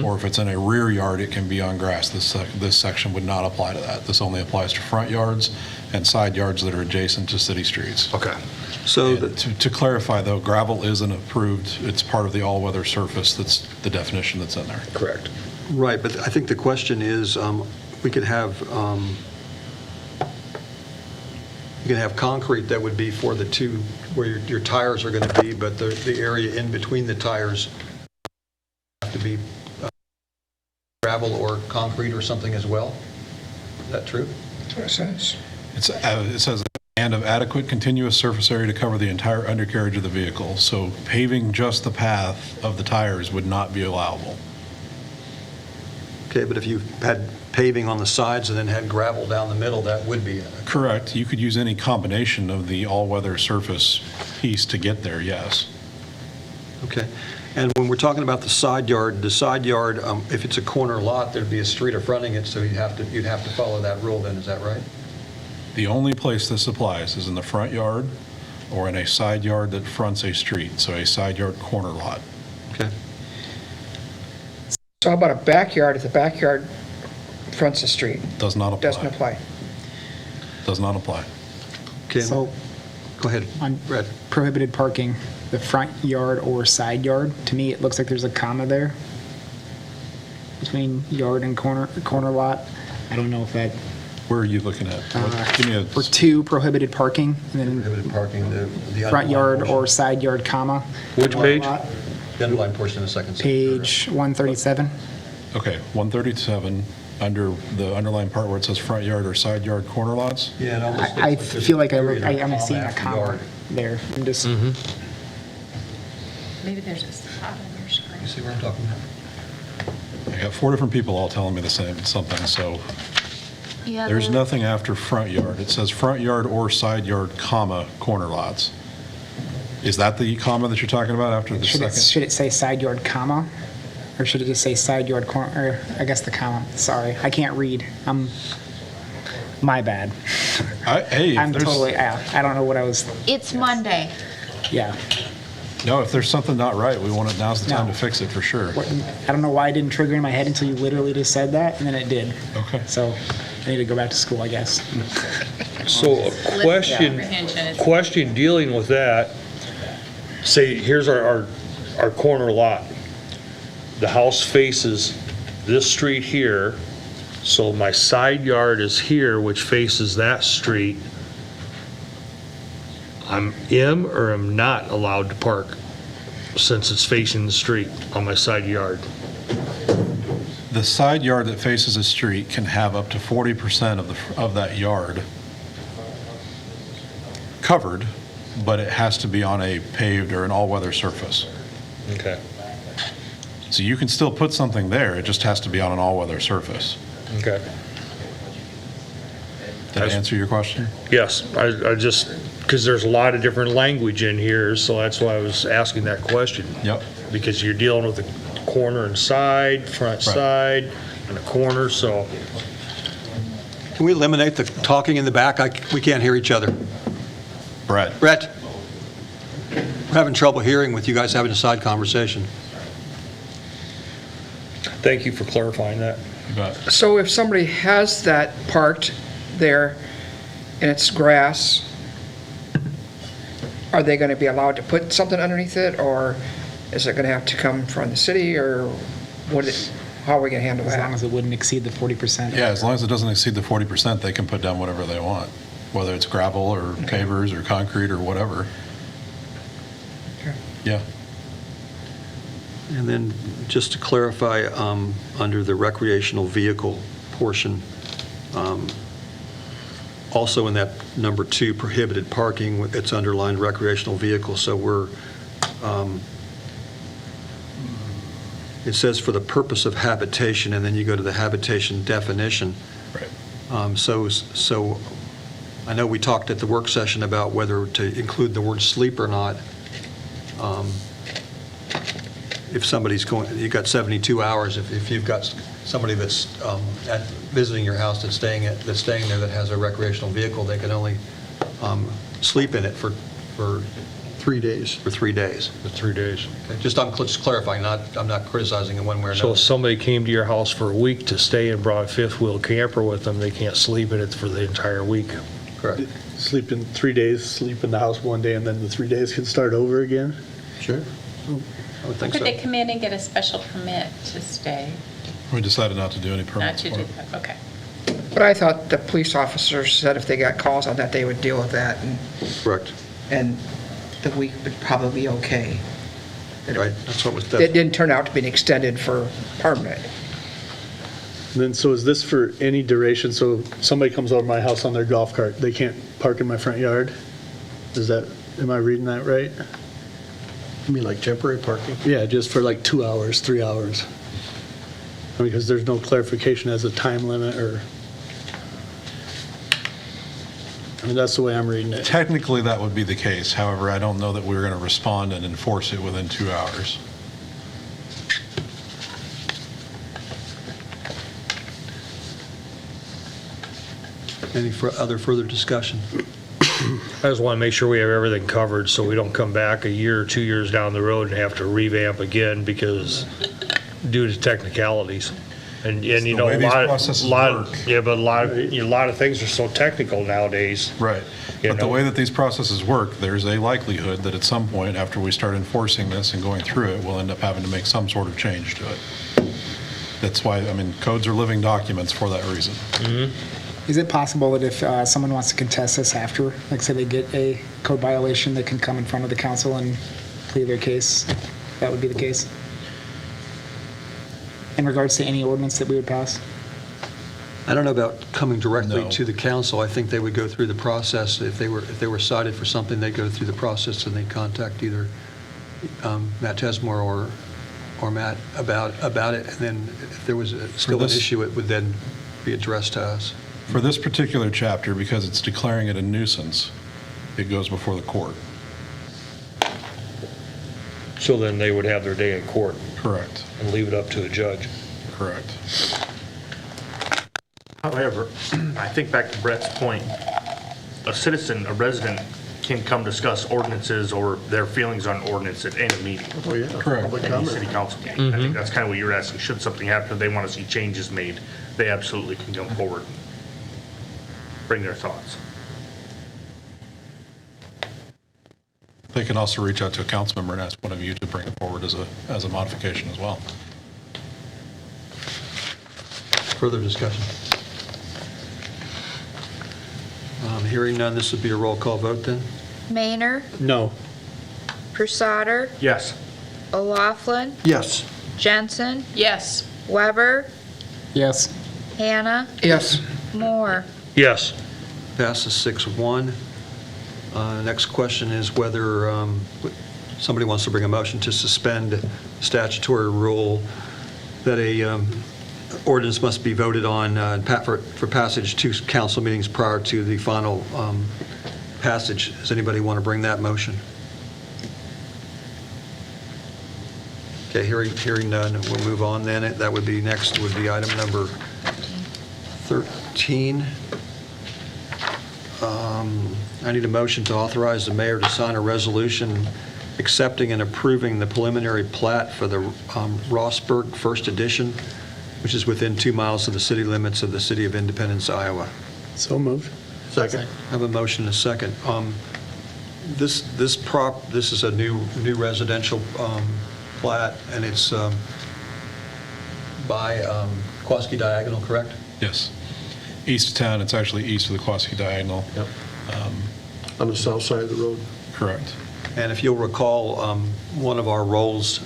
Speaker 7: or if it's in a rear yard, it can be on grass. This section would not apply to that. This only applies to front yards and side yards that are adjacent to city streets.
Speaker 6: Okay.
Speaker 1: So
Speaker 7: And to clarify, though, gravel isn't approved. It's part of the all-weather surface. That's the definition that's in there.
Speaker 6: Correct.
Speaker 1: Right, but I think the question is, we could have, you can have concrete that would be for the two, where your tires are going to be, but the area in between the tires have to be gravel or concrete or something as well? Is that true?
Speaker 7: It says, and of adequate continuous surface area to cover the entire undercarriage of the vehicle. So paving just the path of the tires would not be allowable.
Speaker 1: Okay, but if you had paving on the sides and then had gravel down the middle, that would be,
Speaker 7: Correct. You could use any combination of the all-weather surface piece to get there, yes.
Speaker 1: okay. And when we're talking about the side yard, if it's a corner lot, there'd be a street fronting it, so you'd have to follow that rule then, is that right?
Speaker 7: The only place this applies is in the front yard or in a side yard that fronts a street, so a side yard corner lot.
Speaker 1: Okay.
Speaker 12: So how about a backyard, if the backyard fronts the street?
Speaker 7: Does not apply.
Speaker 12: Doesn't apply.
Speaker 7: Does not apply.
Speaker 1: Okay,
Speaker 10: So
Speaker 1: go ahead,
Speaker 10: on
Speaker 1: Brad.
Speaker 10: prohibited parking, the front yard or side yard, to me, it looks like there's a comma there. between yard and corner lot. I don't know if that,
Speaker 7: Where are you looking at? Give me a,
Speaker 10: for 2 prohibited parking, and then
Speaker 1: Prohibited parking, the
Speaker 10: front
Speaker 1: underlying
Speaker 10: yard
Speaker 1: portion-
Speaker 10: or side yard, comma.
Speaker 6: Which page?
Speaker 10: lot,
Speaker 1: The underlying portion of the second.
Speaker 10: Page 137.
Speaker 7: okay, 137, under the underlying part where it says front yard or side yard corner lots?
Speaker 1: Yeah, it almost looks
Speaker 10: I
Speaker 1: like there's
Speaker 10: feel like
Speaker 1: a period or
Speaker 10: I'm
Speaker 1: comma
Speaker 10: seeing a
Speaker 1: after
Speaker 10: comma
Speaker 1: yard.
Speaker 10: there. I'm just,
Speaker 5: Maybe there's a spot on your screen.
Speaker 1: You see where I'm talking about?
Speaker 7: I got 4 different people all telling me the same something, so there's nothing after front yard. It says front yard or side yard, comma, corner lots. Is that the comma that you're talking about after the second?
Speaker 10: should it say side yard, comma? Or should it just say side yard corner, or I guess the comma, sorry, I can't read. My bad.
Speaker 7: Hey, if
Speaker 10: I'm
Speaker 7: there's-
Speaker 10: totally, I don't know what I was,
Speaker 3: It's Monday.
Speaker 10: yeah.
Speaker 7: No, if there's something not right, we want it, now's the time
Speaker 10: No.
Speaker 7: to fix it for sure.
Speaker 10: I don't know why it didn't trigger in my head until you literally just said that, and then it did.
Speaker 7: Okay.
Speaker 10: So I need to go back to school, I guess.
Speaker 6: So a question dealing with that, say, here's our corner lot. The house faces this street here, so my side yard is here, which faces that street. I'm or am not allowed to park since it's facing the street on my side yard.
Speaker 7: The side yard that faces a street can have up to 40% of that yard covered, but it has to be on a paved or an all-weather surface.
Speaker 6: Okay.
Speaker 7: So you can still put something there, it just has to be on an all-weather surface.
Speaker 6: Okay.
Speaker 7: Did I answer your question?
Speaker 6: Yes, I just, because there's a lot of different language in here, so that's why I was asking that question.
Speaker 7: Yep.
Speaker 6: Because you're dealing with the corner and side, front
Speaker 7: Right.
Speaker 6: side, and the corner, so,
Speaker 1: Can we eliminate the talking in the back? We can't hear each other.
Speaker 7: Brett?
Speaker 1: Brett? We're having trouble hearing with you guys having a side conversation.
Speaker 6: thank you for clarifying that.
Speaker 7: You bet.
Speaker 12: So if somebody has that parked there and it's grass, are they going to be allowed to put something underneath it, or is it going to have to come from the city, or how are we going to handle
Speaker 10: As long
Speaker 12: that?
Speaker 10: as it wouldn't exceed the 40%.
Speaker 7: Yeah, as long as it doesn't exceed the 40%, they can put down whatever they want, whether it's gravel or pavers or concrete or whatever.
Speaker 12: Okay.
Speaker 7: Yeah.
Speaker 1: And then, just to clarify, under the recreational vehicle portion, also in that number 2, prohibited parking, it's underlined recreational vehicle, so it says for the purpose of habitation, and then you go to the habitation definition.
Speaker 7: Right.
Speaker 1: So I know we talked at the work session about whether to include the word sleep or not. If somebody's going, you've got 72 hours, if you've got somebody that's visiting your house that's staying there that has a recreational vehicle, they can only sleep in it for
Speaker 9: 3 days.
Speaker 1: for 3 days.
Speaker 6: For 3 days.
Speaker 1: Okay, I'm just clarifying, I'm not criticizing in one way or
Speaker 6: So
Speaker 1: another.
Speaker 6: if somebody came to your house for a week to stay and brought a fifth-wheel camper with them, they can't sleep in it for the entire week.
Speaker 1: Correct.
Speaker 8: Sleep in 3 days, sleep in the house one day, and then the 3 days can start over again?
Speaker 1: Sure. I would think
Speaker 5: Could
Speaker 1: so.
Speaker 5: they come in and get a special permit to stay?
Speaker 7: We decided not to do any
Speaker 5: Not
Speaker 7: permits
Speaker 5: to
Speaker 7: for
Speaker 5: do
Speaker 7: it.
Speaker 5: that, okay.
Speaker 12: But I thought the police officers said if they got calls on that, they would deal with that,
Speaker 1: Correct.
Speaker 12: and the week would probably be okay.
Speaker 1: Right, that's what was,
Speaker 12: It didn't turn out to be extended for permanent.
Speaker 8: And then, so is this for any duration? So somebody comes over to my house on their golf cart, they can't park in my front yard? Am I reading that right?
Speaker 9: You mean like temporary parking?
Speaker 8: Yeah, just for like 2 hours, 3 hours? Because there's no clarification as a time limit, or, I mean, that's the way I'm reading it.
Speaker 7: Technically, that would be the case. However, I don't know that we're going to respond and enforce it within 2 hours.
Speaker 1: any other further discussion?
Speaker 6: I just want to make sure we have everything covered, so we don't come back a year or 2 years down the road and have to revamp again because due to technicalities. And you
Speaker 7: the
Speaker 6: know,
Speaker 7: way
Speaker 6: a
Speaker 7: these
Speaker 6: lot,
Speaker 7: processes
Speaker 6: lot,
Speaker 7: work.
Speaker 6: yeah, but a lot of things are so technical nowadays.
Speaker 7: Right.
Speaker 6: You
Speaker 7: But the
Speaker 6: know.
Speaker 7: way that these processes work, there's a likelihood that at some point, after we start enforcing this and going through it, we'll end up having to make some sort of change to it. That's why, I mean, codes are living documents for that reason.
Speaker 10: Is it possible that if someone wants to contest this after, like say they get a code violation, they can come in front of the council and plead their case? That would be the case? In regards to any ordinance that we would pass?
Speaker 1: I don't know about coming directly
Speaker 7: No.
Speaker 1: to the council. I think they would go through the process. If they were cited for something, they'd go through the process and they'd contact either Matt Tesmore or Matt about it. And then if there was still an
Speaker 7: this-
Speaker 1: issue, it would then be addressed to us.
Speaker 7: For this particular chapter, because it's declaring it a nuisance, it goes before the court.
Speaker 6: So then they would have their day in court
Speaker 7: Correct.
Speaker 6: and leave it up to a judge.
Speaker 7: Correct.
Speaker 11: However, I think back to Brett's point, a citizen, a resident can come discuss ordinances or their feelings on ordinance at any meeting,
Speaker 9: Oh, yeah.
Speaker 7: Correct.
Speaker 9: Public
Speaker 11: any
Speaker 9: comment.
Speaker 11: city council meeting. I think that's kind of what you're asking. Should something happen, they want to see changes made, they absolutely can come forward, bring their thoughts.
Speaker 7: They can also reach out to a council member and ask one of you to bring it forward as a modification as well.
Speaker 1: Further discussion? Hearing none, this would be a roll call vote then.
Speaker 3: Maynard,
Speaker 8: No.
Speaker 3: Prusader,
Speaker 11: Yes.
Speaker 3: O'Laughlin,
Speaker 9: Yes.
Speaker 3: Jensen,
Speaker 5: Yes.
Speaker 3: Weber,
Speaker 10: Yes.
Speaker 3: Hannah,
Speaker 12: Yes.
Speaker 3: Moore.
Speaker 6: Yes.
Speaker 1: Passes 6-1. Next question is whether somebody wants to bring a motion to suspend statutory rule that a ordinance must be voted on for passage to council meetings prior to the final passage. Does anybody want to bring that motion? Okay, hearing none, we'll move on then. That would be next, would be item number 13. I need a motion to authorize the mayor to sign a resolution accepting and approving the preliminary plat for the Rossburg First Edition, which is within 2 miles of the city limits of the city of Independence, Iowa.
Speaker 8: So moved.
Speaker 9: Second.
Speaker 1: I have a motion and a second. This is a new residential plat, and it's by Quaski Diagonal, correct?
Speaker 7: Yes. East of town, it's actually east of the Quaski Diagonal.
Speaker 9: Yep. On the south side of the road.
Speaker 7: Correct.
Speaker 1: And if you'll recall, one of our roles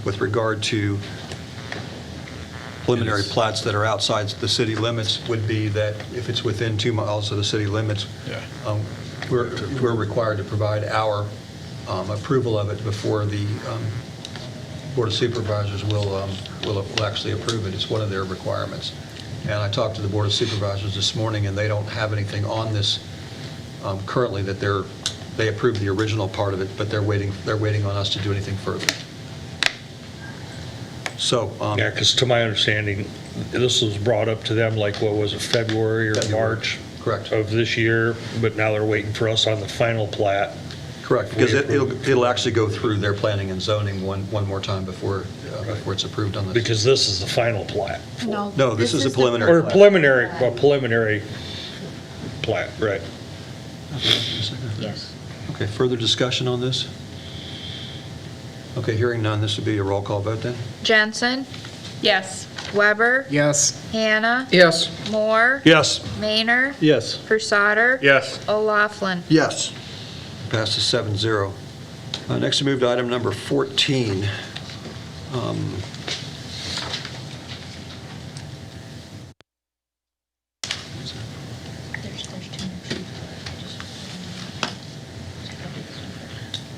Speaker 1: with regard to preliminary
Speaker 7: Yes.
Speaker 1: plats that are outside the city limits would be that if it's within 2 miles of the city limits,
Speaker 7: Yeah.
Speaker 1: we're required to provide our approval of it before the Board of Supervisors will actually approve it. It's one of their requirements. And I talked to the Board of Supervisors this morning, and they don't have anything on this currently that they approved the original part of it, but they're waiting on us to do anything further. So,
Speaker 6: Yeah, because to my understanding, this was brought up to them like, what was it, February or
Speaker 1: February.
Speaker 6: March?
Speaker 1: Correct.
Speaker 6: Of this year, but now they're waiting for us on the final plat.
Speaker 1: correct, because
Speaker 6: We approve.
Speaker 1: it'll actually go through their planning and zoning one more time before it's approved on this.
Speaker 6: Because this is the final plat.
Speaker 1: No, this is a preliminary
Speaker 6: Or
Speaker 1: plat.
Speaker 6: preliminary plat, right.
Speaker 5: Yes.
Speaker 1: Okay, further discussion on this? Okay, hearing none, this would be a roll call vote then?
Speaker 3: Jensen,
Speaker 5: Yes.
Speaker 3: Weber,
Speaker 10: Yes.
Speaker 3: Hannah,
Speaker 12: Yes.
Speaker 3: Moore,
Speaker 6: Yes.
Speaker 3: Maynard,
Speaker 8: Yes.
Speaker 3: Prusader,
Speaker 11: Yes.
Speaker 3: O'Laughlin.
Speaker 9: Yes.
Speaker 1: Passes 7-0. Next, we move to item number 14.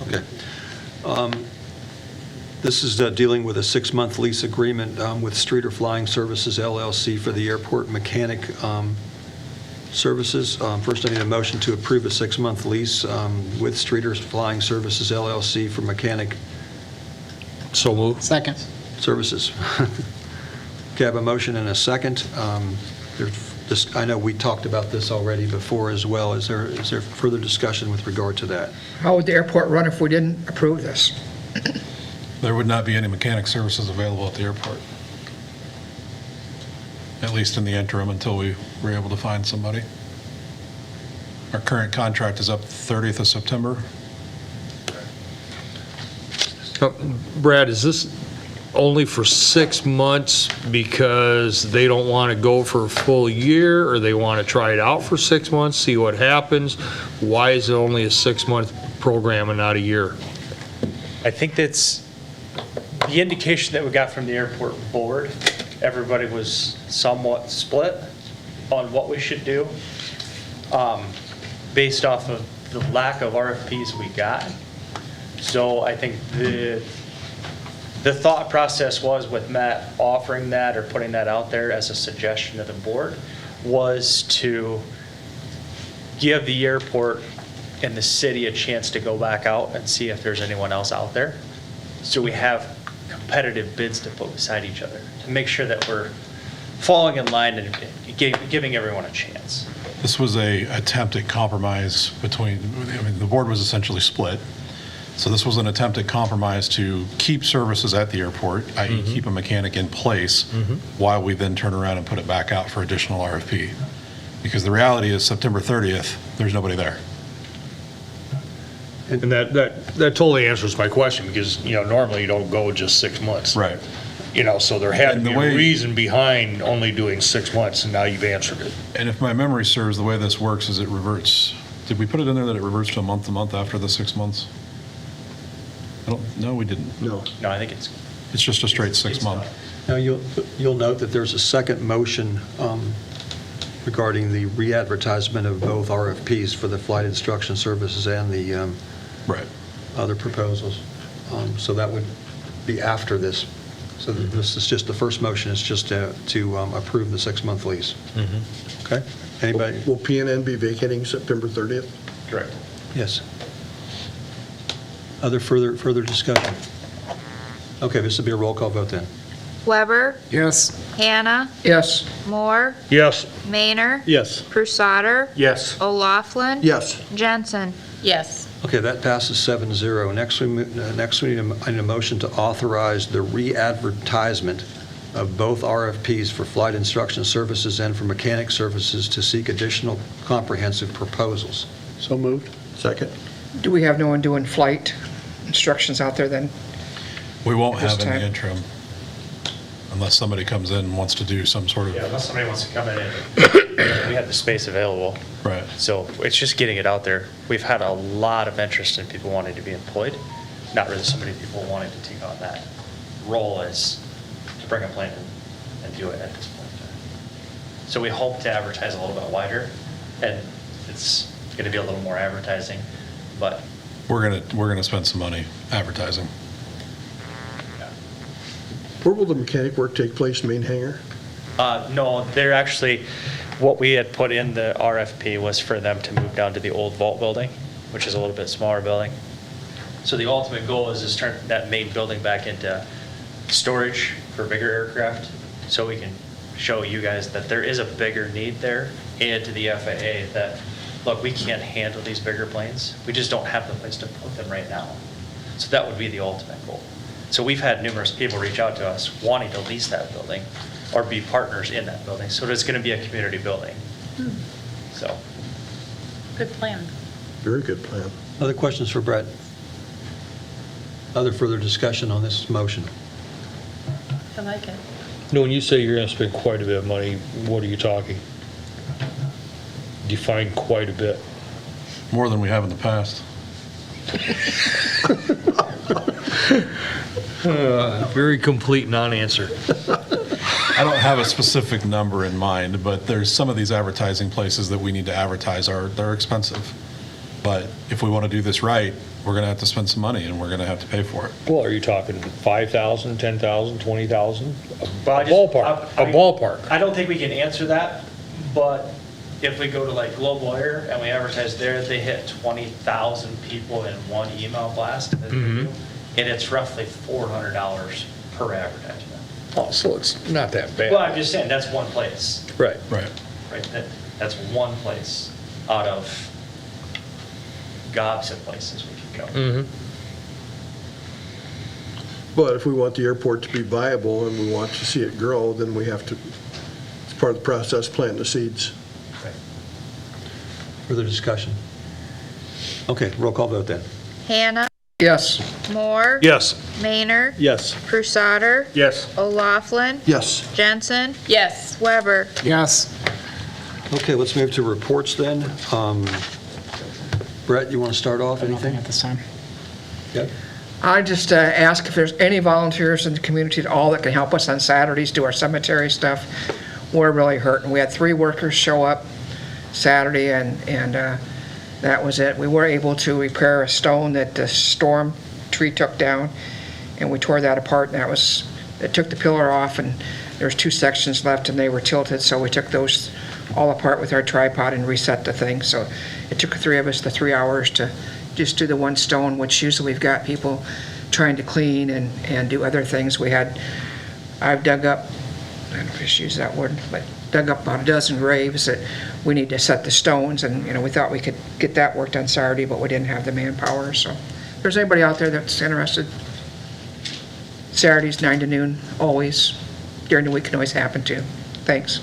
Speaker 1: Okay. This is dealing with a 6-month lease agreement with Streeter Flying Services LLC for the airport mechanic services. First, I need a motion to approve a 6-month lease with Streeter Flying Services LLC for mechanic
Speaker 6: So moved.
Speaker 10: Second.
Speaker 1: services. Okay, I have a motion and a second. I know we talked about this already before as well. Is there further discussion with regard to that?
Speaker 12: How would the airport run if we didn't approve this?
Speaker 7: There would not be any mechanic services available at the airport. At least in the interim until we were able to find somebody. Our current contract is up 30th of September.
Speaker 6: Brad, is this only for 6 months because they don't want to go for a full year, or they want to try it out for 6 months, see what happens? Why is it only a 6-month program and not a year?
Speaker 13: I think that's the indication that we got from the airport board. Everybody was somewhat split on what we should do, based off of the lack of RFPs we got. So I think the thought process was, with Matt offering that or putting that out there as a suggestion to the board, was to give the airport and the city a chance to go back out and see if there's anyone else out there. So we have competitive bids to put beside each other, to make sure that we're falling in line and giving everyone a chance.
Speaker 7: This was a attempt at compromise between, I mean, the board was essentially split. So this was an attempt at compromise to keep services at the airport, i.e. keep a mechanic in place, while we then turn around and put it back out for additional RFP. Because the reality is September 30th, there's nobody there.
Speaker 6: And that totally answers my question, because, normally you don't go just 6 months.
Speaker 7: Right.
Speaker 6: So there had to
Speaker 7: And the
Speaker 6: be a
Speaker 7: way-
Speaker 6: reason behind only doing 6 months, and now you've answered it.
Speaker 7: And if my memory serves, the way this works is it reverts. Did we put it in there that it reverts to month after the 6 months? No, we didn't.
Speaker 9: No.
Speaker 13: No, I think it's.
Speaker 7: It's just a straight 6 month.
Speaker 1: Now, you'll note that there's a second motion regarding the re-advertisement of both RFPs for the flight instruction services and the
Speaker 7: Right.
Speaker 1: other proposals. So that would be after this. So this is just, the first motion is just to approve the 6-month lease. Okay? Anybody?
Speaker 9: Will PNN be vacating September 30th?
Speaker 13: Correct.
Speaker 1: Yes. Other further discussion? Okay, this will be a roll call vote then.
Speaker 3: Weber,
Speaker 10: Yes.
Speaker 3: Hannah,
Speaker 12: Yes.
Speaker 3: Moore,
Speaker 6: Yes.
Speaker 3: Maynard,
Speaker 8: Yes.
Speaker 3: Prusader,
Speaker 11: Yes.
Speaker 3: O'Laughlin.
Speaker 9: Yes.
Speaker 3: Jensen.
Speaker 5: Yes.
Speaker 1: Okay, that passes 7-0. Next, we need a motion to authorize the re-advertisement of both RFPs for flight instruction services and for mechanic services to seek additional comprehensive proposals.
Speaker 8: So moved.
Speaker 9: Second?
Speaker 12: Do we have no one doing flight instructions out there then?
Speaker 7: We won't
Speaker 12: At this
Speaker 7: have in the
Speaker 12: time.
Speaker 7: interim, unless somebody comes in and wants to do some sort of.
Speaker 13: Yeah, unless somebody wants to come in and we have the space available.
Speaker 7: Right.
Speaker 13: So it's just getting it out there. We've had a lot of interest in people wanting to be employed, not really so many people wanting to take on that role as to bring a plane in and do it at this point. So we hope to advertise a little bit wider, and it's going to be a little more advertising, but
Speaker 7: We're gonna spend some money advertising.
Speaker 9: Where will the mechanic work take place, main hangar?
Speaker 13: no, they're actually, what we had put in the RFP was for them to move down to the old vault building, which is a little bit smaller building. So the ultimate goal is to turn that main building back into storage for bigger aircraft, so we can show you guys that there is a bigger need there, and to the FAA that, look, we can't handle these bigger planes. We just don't have the place to put them right now. So that would be the ultimate goal. So we've had numerous people reach out to us wanting to lease that building or be partners in that building. So it's going to be a community building. So.
Speaker 5: Good plan.
Speaker 9: Very good plan.
Speaker 1: Other questions for Brett? Other further discussion on this motion?
Speaker 5: I like it.
Speaker 6: No, when you say you're going to spend quite a bit of money, what are you talking? Define quite a bit.
Speaker 7: More than we have in the past.
Speaker 6: Very complete non-answer.
Speaker 7: I don't have a specific number in mind, but there's some of these advertising places that we need to advertise they're expensive. But if we want to do this right, we're going to have to spend some money, and we're going to have to pay for it.
Speaker 6: Well, are you talking 5,000, 10,000, 20,000?
Speaker 13: Well,
Speaker 6: A ballpark, a ballpark.
Speaker 13: I don't think we can answer that, but if we go to like Global Air and we advertise there, they hit 20,000 people in one email blast. And it's roughly $400 per advertisement.
Speaker 6: Oh, so it's not that bad.
Speaker 13: Well, I'm just saying, that's one place,
Speaker 6: Right.
Speaker 7: Right.
Speaker 13: right? That's one place out of gobs of places we can go.
Speaker 6: Mm-hmm.
Speaker 9: But if we want the airport to be viable and we want to see it grow, then we have to, it's part of the process, plant the seeds.
Speaker 1: Further discussion? Okay, roll call vote then.
Speaker 3: Hannah,
Speaker 12: Yes.
Speaker 3: Moore.
Speaker 4: Yes.
Speaker 3: Maynard.
Speaker 8: Yes.
Speaker 3: Crusader.
Speaker 11: Yes.
Speaker 3: O'Laughlin.
Speaker 9: Yes.
Speaker 3: Jensen.
Speaker 5: Yes.
Speaker 3: Weber.
Speaker 10: Yes.
Speaker 1: Okay, let's move to reports then. Brett, you want to start off,
Speaker 10: Nothing
Speaker 1: anything?
Speaker 10: at this time.
Speaker 1: Okay.
Speaker 12: I just ask if there's any volunteers in the community at all that can help us on Saturdays do our cemetery stuff. We're really hurting. We had 3 workers show up Saturday, and that was it. We were able to repair a stone that the storm tree took down, and we tore that apart, and it took the pillar off, and there's 2 sections left, and they were tilted, so we took those all apart with our tripod and reset the thing. So it took the 3 of us the 3 hours to just do the one stone, which usually we've got people trying to clean and do other things. I've dug up, I don't know if I should use that word, but dug up about a dozen graves that we need to set the stones, and, we thought we could get that worked on Saturday, but we didn't have the manpower, so. If there's anybody out there that's interested, Saturdays, 9 to noon, always. During the week can always happen too. Thanks.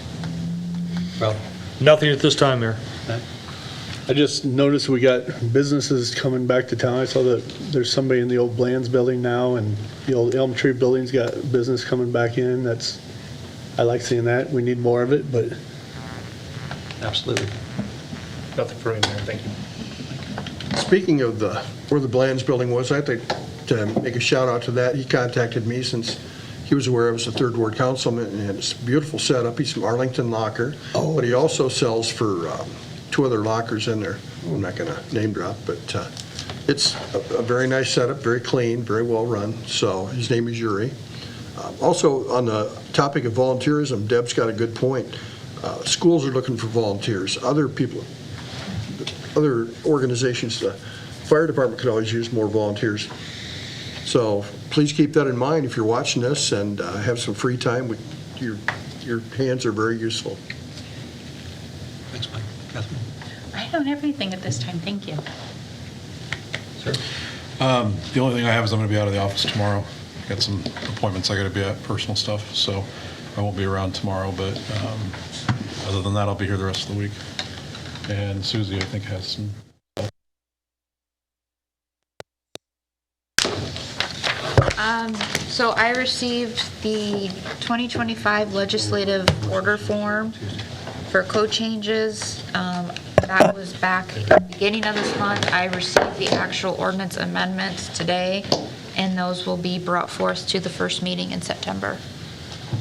Speaker 1: Well,
Speaker 4: Nothing at this time, Mayor.
Speaker 8: I just noticed we got businesses coming back to town. I saw that there's somebody in the old Bland's building now, and the old Elm Tree building's got business coming back in. I like seeing that. We need more of it, but
Speaker 1: absolutely.
Speaker 11: Nothing for me, Mayor. Thank you.
Speaker 9: Speaking of where the Bland's building was, I'd like to make a shout out to that. He contacted me since he was aware I was a third ward councilman, and it's a beautiful setup. He's from Arlington Locker, but he also sells for 2 other lockers in there. I'm not going to name drop, but it's a very nice setup, very clean, very well run. So his name is Yuri. Also, on the topic of volunteerism, Deb's got a good point. Schools are looking for volunteers. Other people, other organizations, the fire department could always use more volunteers. So please keep that in mind if you're watching this and have some free time. Your hands are very useful.
Speaker 1: Thanks, Mike. Catherine?
Speaker 5: I don't have anything at this time, thank you.
Speaker 1: Sir?
Speaker 7: The only thing I have is I'm going to be out of the office tomorrow. Got some appointments I got to be at, personal stuff, so I won't be around tomorrow, but other than that, I'll be here the rest of the week. And Susie, I think, has some.
Speaker 3: So I received the 2025 legislative order form for code changes. That was back at the beginning of this month. I received the actual ordinance amendments today, and those will be brought forth to the first meeting in September.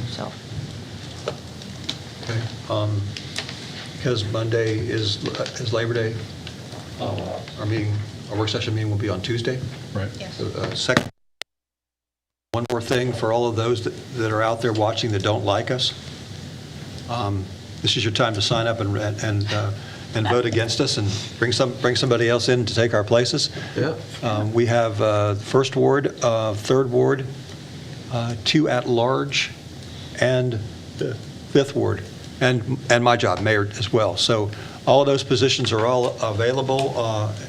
Speaker 3: So,
Speaker 1: Okay. Because Monday is Labor Day, our work session meeting will be on Tuesday.
Speaker 7: Right.
Speaker 3: yes.
Speaker 1: So, second, one more thing for all of those that are out there watching that don't like us. This is your time to sign up and vote against us and bring somebody else in to take our places.
Speaker 9: Yeah.
Speaker 1: We have First Ward, Third Ward, 2 at-large, and Fifth Ward, and my job, Mayor, as well. So all of those positions are all available,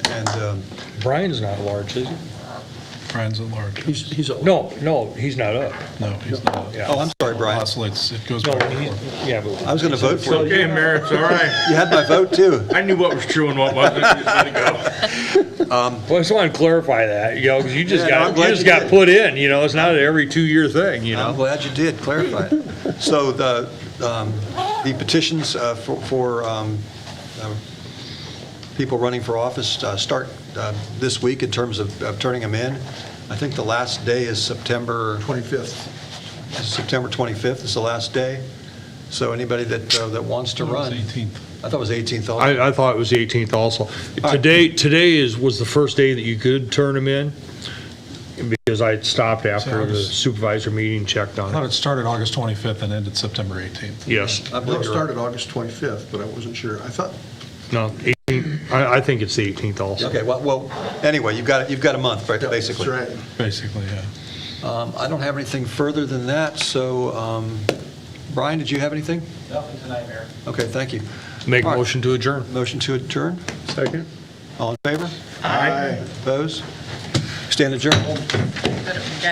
Speaker 1: and
Speaker 6: Brian's not large, is he?
Speaker 7: Brian's at large.
Speaker 9: He's a
Speaker 6: No, he's not up.
Speaker 7: No, he's not.
Speaker 6: Yeah.
Speaker 1: oh, I'm sorry, Brian.
Speaker 7: Oscillates, it goes
Speaker 6: No,
Speaker 7: back and forth.
Speaker 6: yeah, but.
Speaker 1: I was going to vote for you.
Speaker 11: Okay, Mayor, it's all right.
Speaker 1: You had my vote, too.
Speaker 11: I knew what was true and what wasn't. Just let it go.
Speaker 6: Well, I just want to clarify that, because you just
Speaker 1: Yeah, no, I'm
Speaker 6: got,
Speaker 1: glad
Speaker 6: you just
Speaker 1: you
Speaker 6: got
Speaker 1: did.
Speaker 6: put in, it's not an every 2-year thing,
Speaker 1: I'm glad you did clarify it. So the petitions for people running for office start this week in terms of turning them in. I think the last day is September
Speaker 9: 25th.
Speaker 1: September 25th is the last day. So anybody that wants to run.
Speaker 7: It's 18th.
Speaker 1: I thought it was 18th also.
Speaker 6: I thought it was the 18th also.
Speaker 1: right.
Speaker 6: Today was the first day that you could turn them in, because I stopped after the supervisor meeting, checked
Speaker 7: I thought
Speaker 6: on
Speaker 7: it
Speaker 6: it.
Speaker 7: started August 25th and ended September 18th.
Speaker 6: Yes,
Speaker 1: I
Speaker 9: No,
Speaker 1: believe
Speaker 9: it
Speaker 1: you're
Speaker 9: started
Speaker 1: right.
Speaker 9: August 25th, but I wasn't sure. I thought,
Speaker 6: no, 18th, I think it's the 18th also.
Speaker 1: Okay, well, anyway, you've got a month, right, basically.
Speaker 9: that's right.
Speaker 7: Basically, yeah.
Speaker 1: I don't have anything further than that, so, Brian, did you have anything?
Speaker 13: Nothing tonight, Mayor.
Speaker 1: Okay, thank you.
Speaker 6: Make a
Speaker 1: All right.
Speaker 6: motion to adjourn.
Speaker 1: Motion to adjourn?
Speaker 8: second.
Speaker 1: All in favor?
Speaker 9: Aye.
Speaker 1: Opposed? Stand adjourned.
Speaker 5: Got